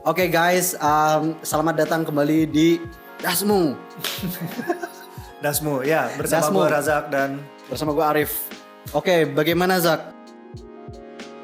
Oke guys, selamat datang kembali di Dasmu. Dasmu, ya bersama Dasmu. gue Razak dan Bersama gue Arif. Oke, bagaimana Zak?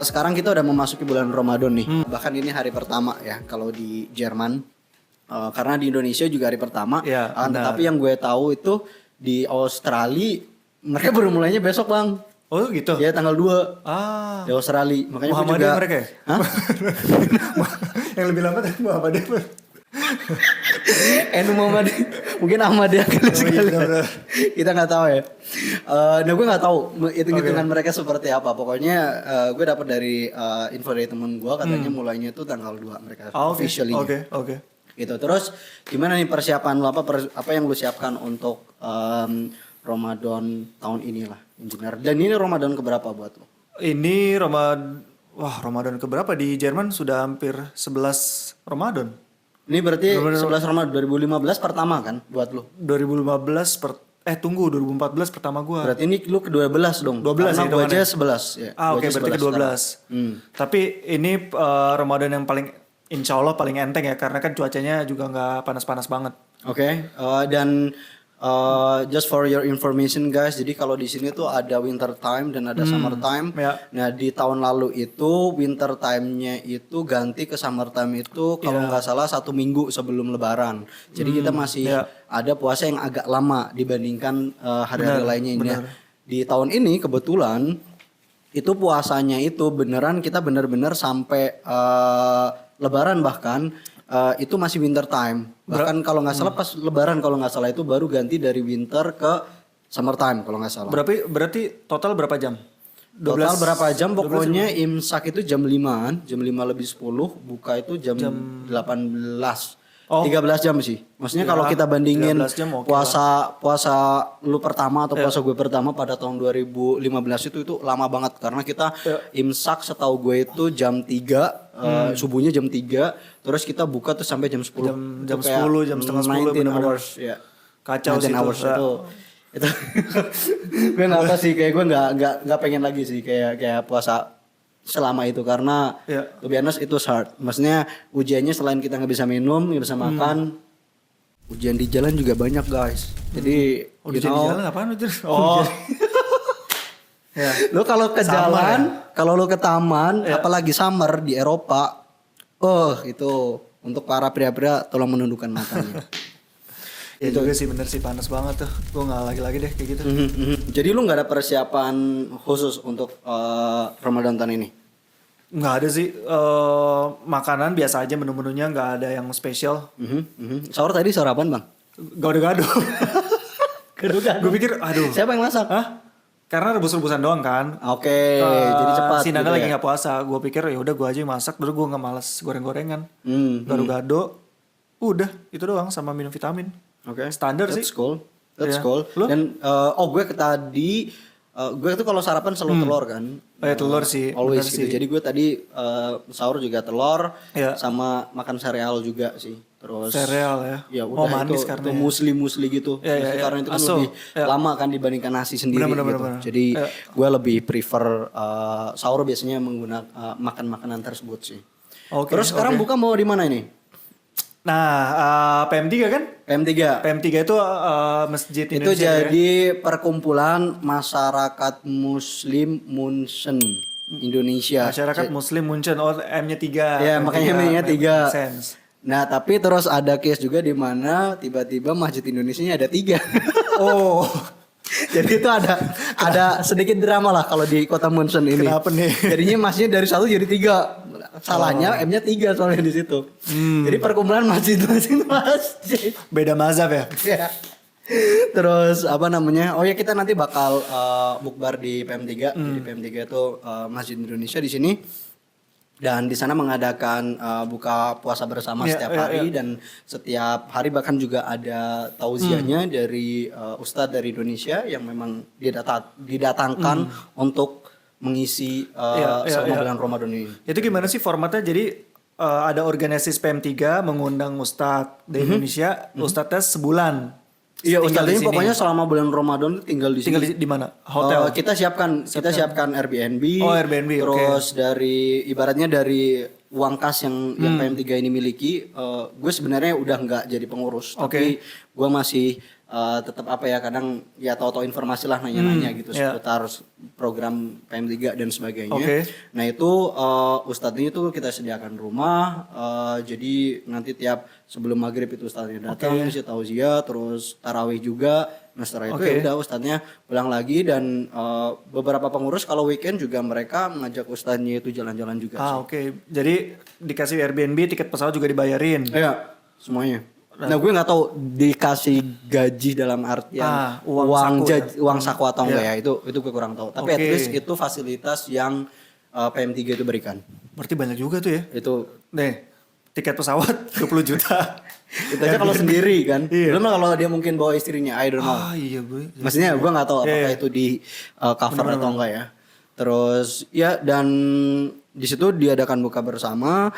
Sekarang kita udah memasuki bulan Ramadan nih. Bahkan ini hari pertama ya kalau di Jerman. Karena di Indonesia juga hari pertama. Ya, benar. Tapi yang gue tahu itu di Australia mereka baru mulainya besok bang. oh gitu. Ya tanggal 2 Ah, di Australia. Makanya gue Muhammadiyah juga. mereka ya? Hah? Yang lebih lama tadi Muhammadiyah. NU Muhammadiyah. Mungkin Ahmadiyah kali sekali. benar-benar. Kita nggak tahu ya. Nah gue nggak tahu hitung-hitungan mereka seperti apa. Pokoknya gue dapat dari info dari temen gue katanya mulainya itu tanggal 2 mereka officially. Oke. Gitu. Terus gimana nih persiapan lo apa yang lo siapkan untuk Ramadan tahun inilah engineer. Dan ini Ramadan keberapa buat lo? Ini Ramadan keberapa di Jerman sudah hampir 11 Ramadan. Ini berarti 11 Ramadan 2015 pertama kan buat lo? 2015 2014 pertama gua. Berarti ini lu ke-12 dong. 12 Karena ya gue aja hitungannya. 11 ya. Oke, Gua aja berarti 11 ke-12. sekarang. Tapi ini Ramadan yang paling insya Allah paling enteng ya karena kan cuacanya juga nggak panas-panas banget. Oke, dan just for your information guys, jadi kalau di sini tuh ada winter time dan ada summer time. Ya. Nah di tahun lalu itu winter time-nya itu ganti ke summer time itu kalau nggak salah 1 minggu sebelum Lebaran. Jadi kita masih ada puasa yang agak lama dibandingkan hari-hari lainnya ini. Nah, di tahun ini kebetulan itu puasanya itu beneran kita bener-bener sampai Lebaran bahkan. Itu masih winter time. Bahkan kalau nggak salah pas Lebaran kalau nggak salah itu baru ganti dari winter ke summer time kalau nggak salah. Berarti total berapa jam? Total berapa jam? Pokoknya imsak itu jam 5-an, jam 5 lebih 10, buka itu jam 18. 13 jam sih. Maksudnya kalau kita bandingin 13 jam oke puasa lu pertama atau puasa gue pertama pada tahun 2015 itu lama banget karena kita imsak setahu gue itu jam 3 subuhnya jam 3 terus kita buka tuh sampai jam 10. Jam 10, jam setengah 10 19 benar-benar. hours ya. Kacau sih 19 hours itu. itu gue nggak tahu sih kayak gue nggak pengen lagi sih kayak puasa selama itu karena to be honest itu hard. Maksudnya ujiannya selain kita nggak bisa minum, nggak bisa makan, ujian di jalan juga banyak guys. Jadi Ujian di jalan apaan ujian? Ya. lo kalau ke jalan, kalau lo ke taman, apalagi summer di Eropa, itu untuk para pria-pria tolong menundukkan matanya. Ya juga sih bener sih panas banget tuh. Gue nggak lagi deh kayak gitu. Jadi lu nggak ada persiapan khusus untuk Ramadan tahun ini? Nggak ada sih. Makanan biasa aja menu-menunya nggak ada yang spesial. Sahur tadi sahur apaan bang? Gado-gado. Gue pikir aduh. Siapa yang masak? Hah? Karena rebus-rebusan doang kan. Oke, jadi cepat. Si Nana gitu lagi ya? nggak puasa. Gue pikir ya udah gue aja yang masak. Terus gue nggak malas goreng-gorengan. Gado-gado. Udah itu doang sama minum vitamin. Oke. Standar sih. That's cool. That's Iya. cool. Lu? Dan gue tadi gue tuh kalau sarapan selalu telur kan. Telur sih. Always bener gitu. sih. Jadi gue tadi sahur juga telur Iya. sama makan sereal juga sih. Terus Sereal ya. ya udah manis itu, karena itu ya. musli gitu. Iya, Maksudnya iya. karena itu kan Aso. lebih Iya. lama kan dibandingkan nasi sendiri Bener. gitu. Jadi gue lebih prefer sahur biasanya menggunakan makan makanan tersebut sih. Oke, Terus sekarang buka mau di mana ini? Nah, PM3 kan? PM3. PM3 itu masjid Itu Indonesia ya? jadi perkumpulan masyarakat Muslim Munchen Indonesia. Masyarakat Muslim Munchen. Oh, M-nya 3. Ya, makanya M-nya 3. Sense. Nah, tapi terus ada case juga di mana tiba-tiba Masjid Indonesia ada 3. Oh, Jadi itu ada sedikit drama lah kalau di kota Munchen ini. Kenapa nih? Jadinya masjidnya dari 1 jadi 3. Salahnya M-nya 3 soalnya di situ. Jadi perkumpulan masjid. beda mazhab ya? Ya. Terus apa namanya? Oh ya kita nanti bakal bukbar di PM3. Jadi PM3 itu Masjid Indonesia di sini. Dan di sana mengadakan buka puasa bersama setiap hari dan setiap hari bahkan juga ada tauziahnya dari ustadz dari Indonesia yang memang didatangkan untuk mengisi selama bulan Ramadan ini. Itu gimana sih formatnya? Jadi ada organisasi PM3 mengundang ustadz dari Indonesia, ustadznya sebulan. Iya, Tinggal Ustadz di ini sini. pokoknya selama bulan Ramadan tinggal di sini. Tinggal di mana? Hotel. Kita siapkan Airbnb. Oh, Airbnb, Terus dari ibaratnya dari uang kas yang PM3 ini miliki, gue sebenarnya udah nggak jadi pengurus, tapi gue masih tetap apa ya, kadang ya tahu-tahu informasi lah, nanya-nanya gitu seputar program PM3 dan sebagainya. Nah itu ustadznya itu kita sediakan rumah, jadi nanti tiap sebelum maghrib itu ustadznya datang, isi tauziah, terus tarawih juga. Nah setelah itu ya udah ustadznya pulang lagi, dan beberapa pengurus kalau weekend juga mereka mengajak ustadznya itu jalan-jalan juga. Jadi dikasih Airbnb, tiket pesawat juga dibayarin. Iya, semuanya. Nah gue nggak tahu dikasih gaji dalam artian uang saku atau enggak ya, itu gue kurang tahu. Tapi at least itu fasilitas yang PM3 itu berikan. Berarti banyak juga tuh ya. Itu nih tiket pesawat 20 juta. Itu aja kalau sendiri kan. Belum lah kalau dia mungkin bawa istrinya, I don't know. Iya gue. Maksudnya gue nggak tahu apakah itu di cover atau enggak ya. Terus ya, dan di situ diadakan buka bersama.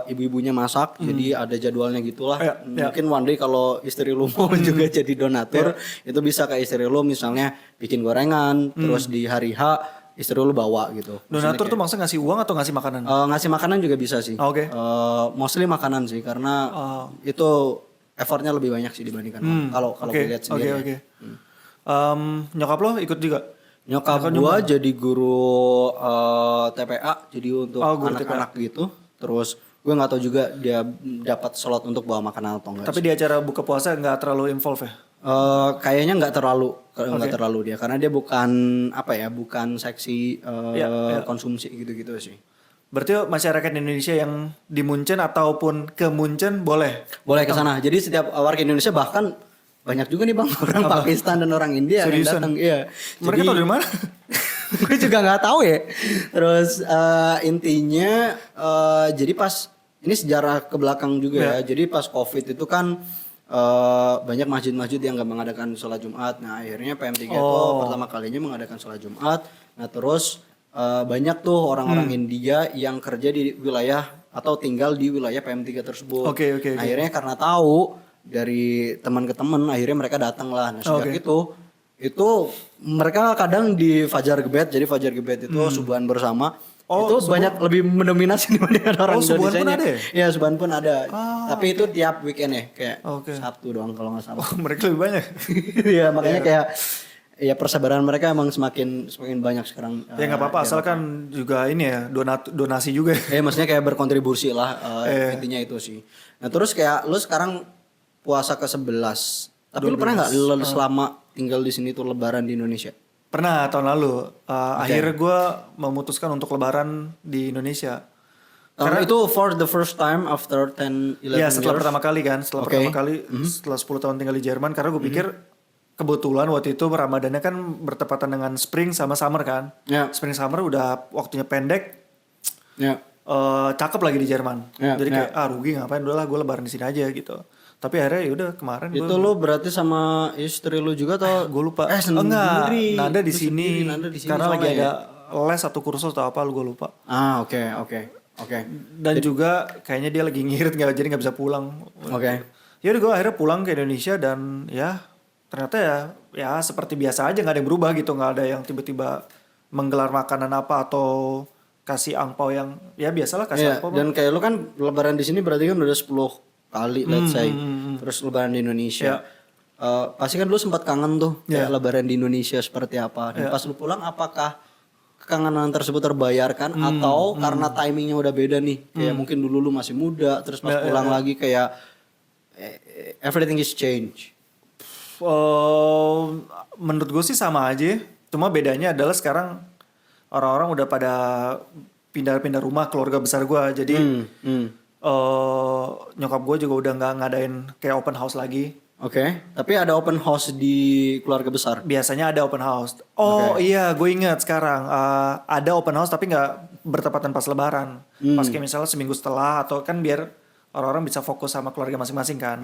Ibu-ibunya masak, jadi ada jadwalnya gitulah. Mungkin one day kalau istri lu mau juga jadi donatur, itu bisa ke istri lu misalnya bikin gorengan, terus di hari H istri lu bawa gitu. Donatur tuh maksudnya ngasih uang atau ngasih makanan? Ngasih makanan juga bisa sih. Mostly makanan sih, karena itu effortnya lebih banyak sih dibandingkan kalau gue lihat sendiri. Nyokap lo ikut juga? Nyokap gua jadi guru TPA, jadi untuk anak-anak gitu. Terus gue nggak tahu juga dia dapat slot untuk bawa makanan atau enggak. Tapi di acara buka puasa nggak terlalu involve ya? Kayaknya nggak terlalu dia, karena dia bukan apa ya, bukan seksi konsumsi gitu-gitu sih. Berarti masyarakat Indonesia yang di Munchen ataupun ke Munchen boleh ke sana. Jadi setiap warga Indonesia, bahkan banyak juga nih bang orang Pakistan dan orang India yang datang. Iya. Mereka tahu dari mana? Gue juga nggak tahu ya. Terus intinya jadi pas ini sejarah ke belakang juga ya. Jadi pas COVID itu kan banyak masjid-masjid yang nggak mengadakan sholat Jumat. Nah akhirnya PM3 itu pertama kalinya mengadakan sholat Jumat. Nah terus banyak tuh orang-orang India yang kerja di wilayah atau tinggal di wilayah PM3 tersebut. Nah, akhirnya karena tahu dari teman ke teman, akhirnya mereka datang lah. Nah sejak itu mereka kadang di Fajar Gebet, jadi Fajar Gebet itu subuhan bersama. Itu banyak lebih mendominasi dibandingkan orang Indonesia. Iya, subuhan pun ada. Tapi itu tiap weekend ya, kayak Sabtu doang kalau nggak salah. Mereka lebih banyak. Iya, makanya kayak ya persebaran mereka emang semakin banyak sekarang. Ya nggak apa-apa, asalkan juga ini ya donasi juga. Maksudnya kayak berkontribusi lah, intinya itu sih. Nah terus kayak lu sekarang puasa ke-11. Tapi lu pernah nggak selama tinggal di sini tuh lebaran di Indonesia? Pernah tahun lalu. Akhirnya gue memutuskan untuk lebaran di Indonesia. Karena itu for the first time after 10-11 years? Ya setelah pertama kali kan. Pertama kali setelah 10 tahun tinggal di Jerman. Karena gue pikir kebetulan waktu itu Ramadannya kan bertepatan dengan spring sama summer kan. Spring summer udah waktunya pendek. Cakep lagi di Jerman. Jadi kayak rugi ngapain, udahlah gue lebaran di sini aja gitu. Tapi akhirnya yaudah kemarin itu lu berarti sama istri lu juga atau gue lupa. Enggak, Nanda di sini karena lagi ada les atau kursus atau apa, gue lupa. Oke. Dan juga kayaknya dia lagi ngirit jadi nggak bisa pulang. Ya udah gue akhirnya pulang ke Indonesia, dan ya ternyata ya seperti biasa aja, nggak ada yang berubah gitu, nggak ada yang tiba-tiba menggelar makanan apa atau kasih angpau yang ya biasalah kasih angpau. Dan kayak lu kan lebaran di sini berarti kan udah 10 kali let's say. Terus lebaran di Indonesia. Pasti kan lu sempat kangen tuh kayak lebaran di Indonesia seperti apa. Dan pas lu pulang, apakah kekangenan tersebut terbayarkan atau karena timingnya udah beda nih? Kayak mungkin dulu lu masih muda, terus pas pulang lagi kayak everything is change. Menurut gue sih sama aja. Cuma bedanya adalah sekarang orang-orang udah pada pindah-pindah rumah, keluarga besar gue. Jadi nyokap gue juga udah nggak ngadain kayak open house lagi. Tapi ada open house di keluarga besar? Biasanya ada open house. Iya, gue ingat sekarang ada open house tapi nggak bertepatan pas lebaran. Pas kayak misalnya seminggu setelah, atau kan biar orang-orang bisa fokus sama keluarga masing-masing kan.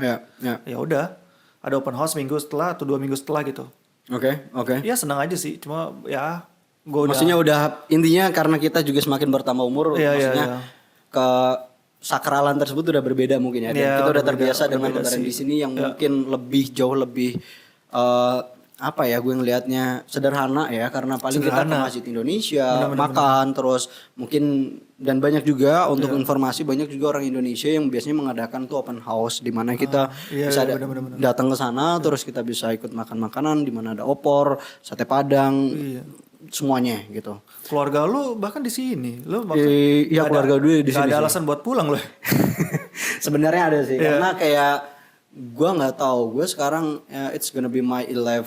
Ya udah, ada open house minggu setelah atau 2 minggu setelah gitu. Ya senang aja sih, cuma ya gue maksudnya udah intinya karena kita juga semakin bertambah umur, maksudnya ke sakralan tersebut udah berbeda mungkin ya. Dan kita udah terbiasa dengan lebaran di sini yang mungkin jauh lebih apa ya gue ngelihatnya sederhana ya karena paling kita ke Masjid Indonesia makan terus mungkin dan banyak juga untuk informasi banyak juga orang Indonesia yang biasanya mengadakan tuh open house di mana kita bisa datang ke sana terus kita bisa ikut makan makanan di mana ada opor, sate padang, semuanya gitu. Keluarga lu bahkan di sini, lu iya keluarga gue di sini. Gak ada alasan buat pulang loh. Sebenarnya ada sih karena kayak gue nggak tahu gue sekarang it's gonna be my 11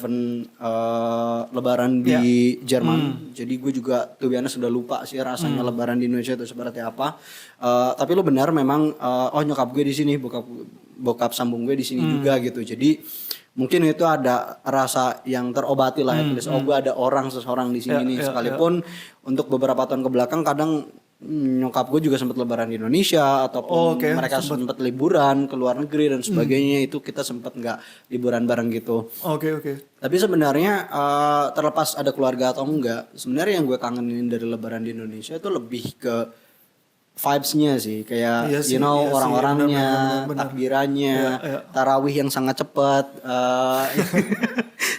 lebaran di Jerman jadi gue juga tuh biasanya sudah lupa sih rasanya lebaran di Indonesia itu seperti apa tapi lo benar memang nyokap gue di sini bokap sambung gue di sini juga gitu jadi mungkin itu ada rasa yang terobati lah gue ada seseorang di sini nih sekalipun untuk beberapa tahun kebelakang kadang nyokap gue juga sempat lebaran di Indonesia ataupun mereka sempat liburan ke luar negeri dan sebagainya itu kita sempat nggak liburan bareng gitu. Tapi sebenarnya terlepas ada keluarga atau enggak, sebenarnya yang gue kangenin dari lebaran di Indonesia itu lebih ke vibes-nya sih kayak orang-orangnya, takbirannya, tarawih yang sangat cepat.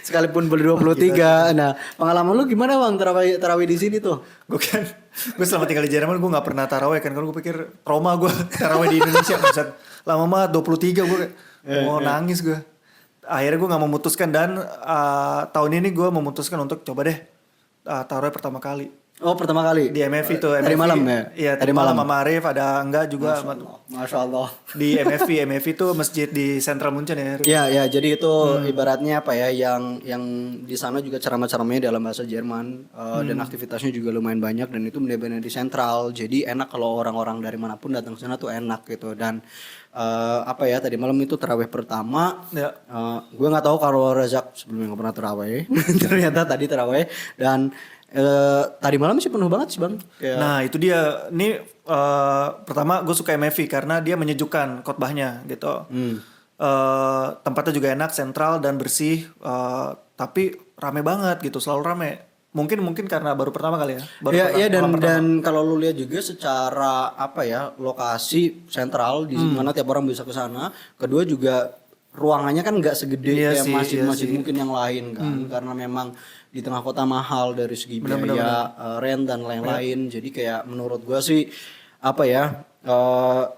Sekalipun boleh 23. Nah, pengalaman lu gimana Bang tarawih di sini tuh? Gue selama tinggal di Jerman gue gak pernah tarawih kan karena gue pikir trauma gue tarawih di Indonesia lama banget 23 gue mau nangis gue. Akhirnya gue gak memutuskan dan tahun ini gue memutuskan untuk coba deh tarawih pertama kali. Oh pertama kali? Di MFV tuh. Tadi malam ya? Iya tadi malam sama Arif ada enggak juga. Masya Allah. Di MFV tuh masjid di Central Munchen ya. Iya jadi itu ibaratnya apa ya yang di sana juga ceramah-ceramahnya dalam bahasa Jerman dan aktivitasnya juga lumayan banyak dan itu benar-benar di sentral. Jadi enak kalau orang-orang dari manapun datang ke sana tuh enak gitu dan tadi malam itu tarawih pertama. Gue nggak tahu kalau Razak sebelumnya nggak pernah tarawih. Ternyata tadi tarawih dan tadi malam sih penuh banget sih Bang. Nah itu dia. Ini pertama gue suka MFV karena dia menyejukkan khotbahnya gitu. Tempatnya juga enak, sentral dan bersih. Tapi rame banget gitu, selalu rame. Mungkin karena baru pertama kali ya. Dan kalau lu lihat juga secara lokasi sentral di mana tiap orang bisa ke sana. Kedua juga ruangannya kan nggak segede kayak masjid-masjid mungkin yang lain kan karena memang di tengah kota mahal dari segi biaya rent dan lain-lain jadi kayak menurut gua sih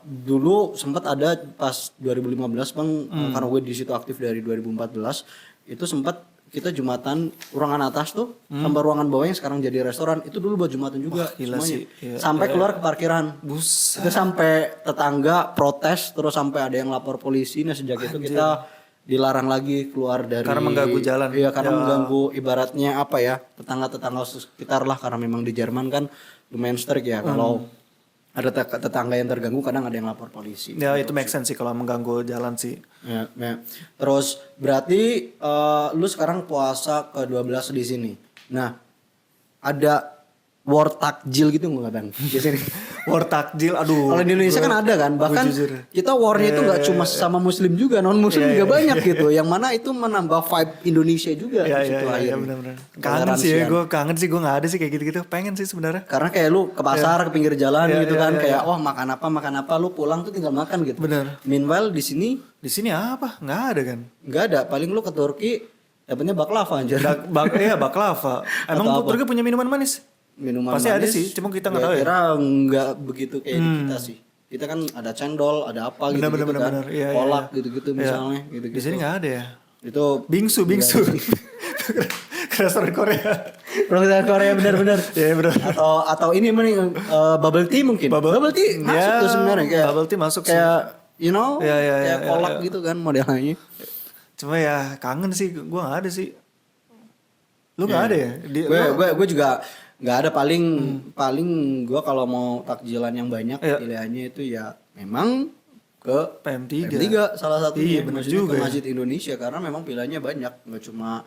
dulu sempat ada pas 2015 Bang karena gue di situ aktif dari 2014 itu sempat kita Jumatan ruangan atas tuh sampai ruangan bawah yang sekarang jadi restoran itu dulu buat Jumatan juga semuanya sampai keluar ke parkiran itu sampai tetangga protes terus sampai ada yang lapor polisi nah sejak itu kita dilarang lagi keluar dari karena mengganggu jalan karena mengganggu ibaratnya tetangga-tetangga sekitar lah karena memang di Jerman kan lumayan strict ya kalau ada tetangga yang terganggu kadang ada yang lapor polisi. Ya itu make sense sih kalau mengganggu jalan sih. Ya. Terus berarti lu sekarang puasa ke-12 di sini. Nah, ada war takjil gitu enggak Bang? Di sini. War takjil aduh. Kalau di Indonesia kan ada kan, bahkan kita warnya itu enggak cuma sama muslim juga, non muslim juga banyak gitu. Yang mana itu menambah vibe Indonesia juga di situ akhirnya. Iya benar. Kangen sih ya, gue enggak ada sih kayak gitu-gitu. Pengen sih sebenarnya. Karena kayak lu ke pasar, ke pinggir jalan gitu kan kayak makan apa, lu pulang tuh tinggal makan gitu. Benar. Meanwhile di sini apa? Enggak ada kan? Enggak ada, paling lu ke Turki dapetnya baklava anjir. Baklava. Emang Turki punya minuman manis? Minuman pasti manis, ada sih, cuma kita nggak tahu ya. Kira nggak begitu kayak di kita sih. Kita kan ada cendol, ada apa gitu, kan, kolak gitu-gitu misalnya. Gitu. Di sini nggak ada ya. Itu bingsu. Restoran Korea. Restoran Korea benar-benar. Iya benar. Atau ini bubble tea mungkin. Bubble tea masuk tuh sebenarnya kayak. Bubble tea masuk kayak, sih. Kayak kolak gitu kan modelnya. Cuma ya kangen sih, gue nggak ada sih. Lu nggak ada ya? Gue juga nggak ada paling gue kalau mau takjilan yang banyak pilihannya itu ya memang ke PM3 salah satunya benar juga ke Masjid Indonesia karena memang pilihannya banyak nggak cuma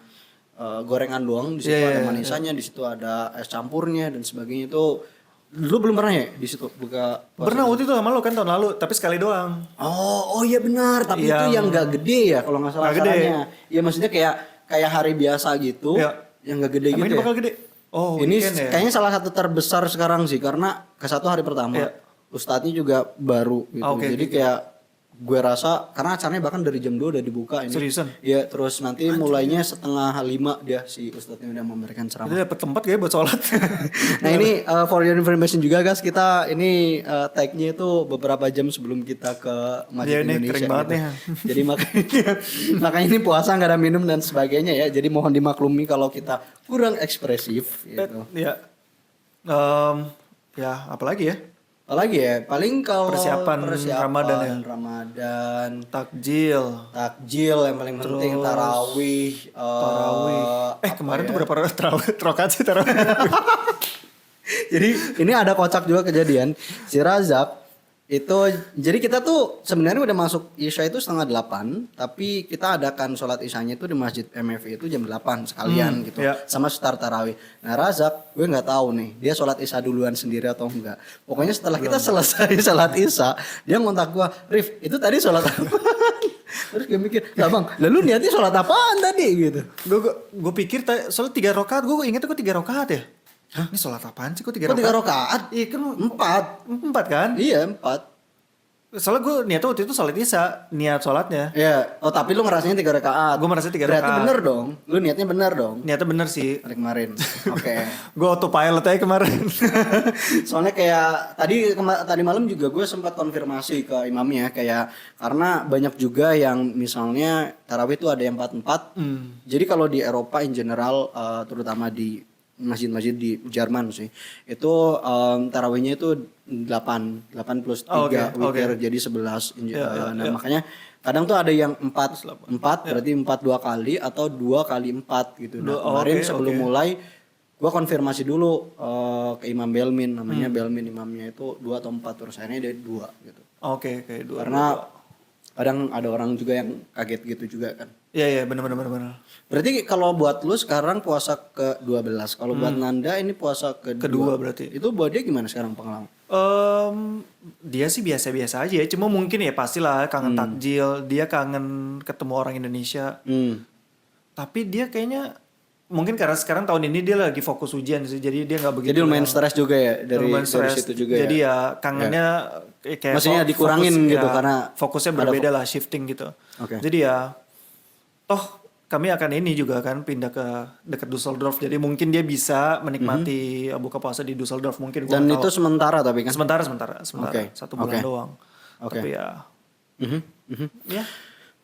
gorengan doang di situ ada manisannya di situ ada es campurnya dan sebagainya itu lu belum pernah ya di situ buka pernah waktu itu sama lo kan tahun lalu tapi sekali doang oh iya benar tapi itu yang nggak gede ya kalau nggak salah caranya ya maksudnya kayak hari biasa gitu yang nggak gede emang gitu ini bakal gede. Oh, ini kayaknya salah satu terbesar sekarang sih karena ke satu hari pertama ustadznya juga baru gitu. Jadi kayak gue rasa karena acaranya bahkan dari jam 2 udah dibuka ini. Seriusan? Iya, terus nanti mulainya 4:30 dia si ustadznya udah memberikan ceramah. Itu dapat tempat kayak buat sholat. Nah ini for your information juga guys, kita ini tag-nya itu beberapa jam sebelum kita ke Masjid Iya, nih, Indonesia. kering banget nih. Jadi makanya ini puasa nggak ada minum dan sebagainya ya. Jadi mohon dimaklumi kalau kita kurang ekspresif gitu. Ya. Ya, apalagi ya? Apalagi ya, paling kalau Persiapan Ramadan ya. Ramadan, Takjil. yang paling penting tarawih. Kemarin tuh berapa rokaat sih tarawih? Jadi ini ada kocak juga kejadian si Razak itu, jadi kita tuh sebenarnya udah masuk Isya itu 7:30, tapi kita adakan sholat Isyanya itu di Masjid MFI itu jam 8 sekalian gitu, sama start tarawih. Nah Razak gue nggak tahu nih dia sholat Isya duluan sendiri atau enggak. Pokoknya setelah kita selesai sholat Isya dia ngontak gue, Rif itu tadi sholat apa? Terus gue mikir, lah bang, lalu niatnya sholat apaan tadi gitu? Gue pikir sholat 3 rakaat, gue ingetnya gue 3 rakaat ya. Hah? Ini sholat apaan sih kok 3 rakaat? Kok 3 rakaat? Iya kan 4 kan? Iya 4. Soalnya gue niatnya waktu itu sholat Isya, niat sholatnya. Iya. Oh tapi lu ngerasanya 3 rakaat. Gue merasa 3 rakaat. Berarti bener dong. Lu niatnya bener dong. Niatnya bener sih. Hari kemarin. Oke. Gue autopilot aja kemarin. Soalnya kayak tadi malam juga gue sempat konfirmasi ke imamnya kayak karena banyak juga yang misalnya tarawih itu ada yang 4-4. Jadi kalau di Eropa in general terutama di masjid-masjid di Jerman sih itu tarawihnya itu 8 plus 3 witir jadi 11. Makanya kadang tuh ada yang 4 berarti 4 2 kali atau 2 kali 4 gitu. Nah, kemarin sebelum mulai gua konfirmasi dulu ke Imam Belmin, namanya Belmin imamnya itu 2 atau 4, terus akhirnya dia 2 gitu. Oke, 2. Karena kadang ada orang juga yang kaget gitu juga kan. Iya benar. Berarti kalau buat lu sekarang puasa ke-12, kalau buat Nanda ini puasa kedua berarti. Itu buat dia gimana sekarang pengalaman? Dia sih biasa-biasa aja ya, cuma mungkin ya pastilah kangen takjil, dia kangen ketemu orang Indonesia. Tapi dia kayaknya mungkin karena sekarang tahun ini dia lagi fokus ujian sih, jadi dia nggak begitu. Jadi lumayan stres juga ya dari situ juga. Jadi ya kangennya kayak maksudnya dikurangin fokus, gitu karena fokusnya berbeda lah, shifting gitu. Jadi ya toh kami akan ini juga kan pindah ke dekat Düsseldorf, jadi mungkin dia bisa menikmati buka puasa di Düsseldorf mungkin. Dan itu sementara tapi kan? Sementara 1 bulan doang. Tapi ya. Ya.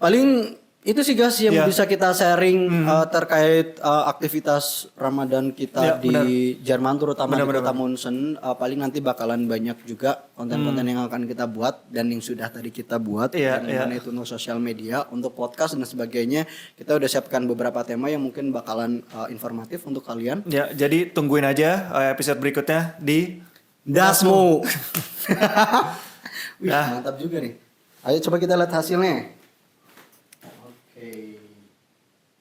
Paling itu sih guys yang bisa kita sharing terkait aktivitas Ramadan kita di Jerman, terutama di kota Munchen. Paling nanti bakalan banyak juga konten-konten yang akan kita buat dan yang sudah tadi kita buat. Mana itu untuk sosial media, untuk podcast dan sebagainya. Kita udah siapkan beberapa tema yang mungkin bakalan informatif untuk kalian. Ya, jadi tungguin aja episode berikutnya di Dasmu. Wih, mantap juga nih. Ayo coba kita lihat hasilnya.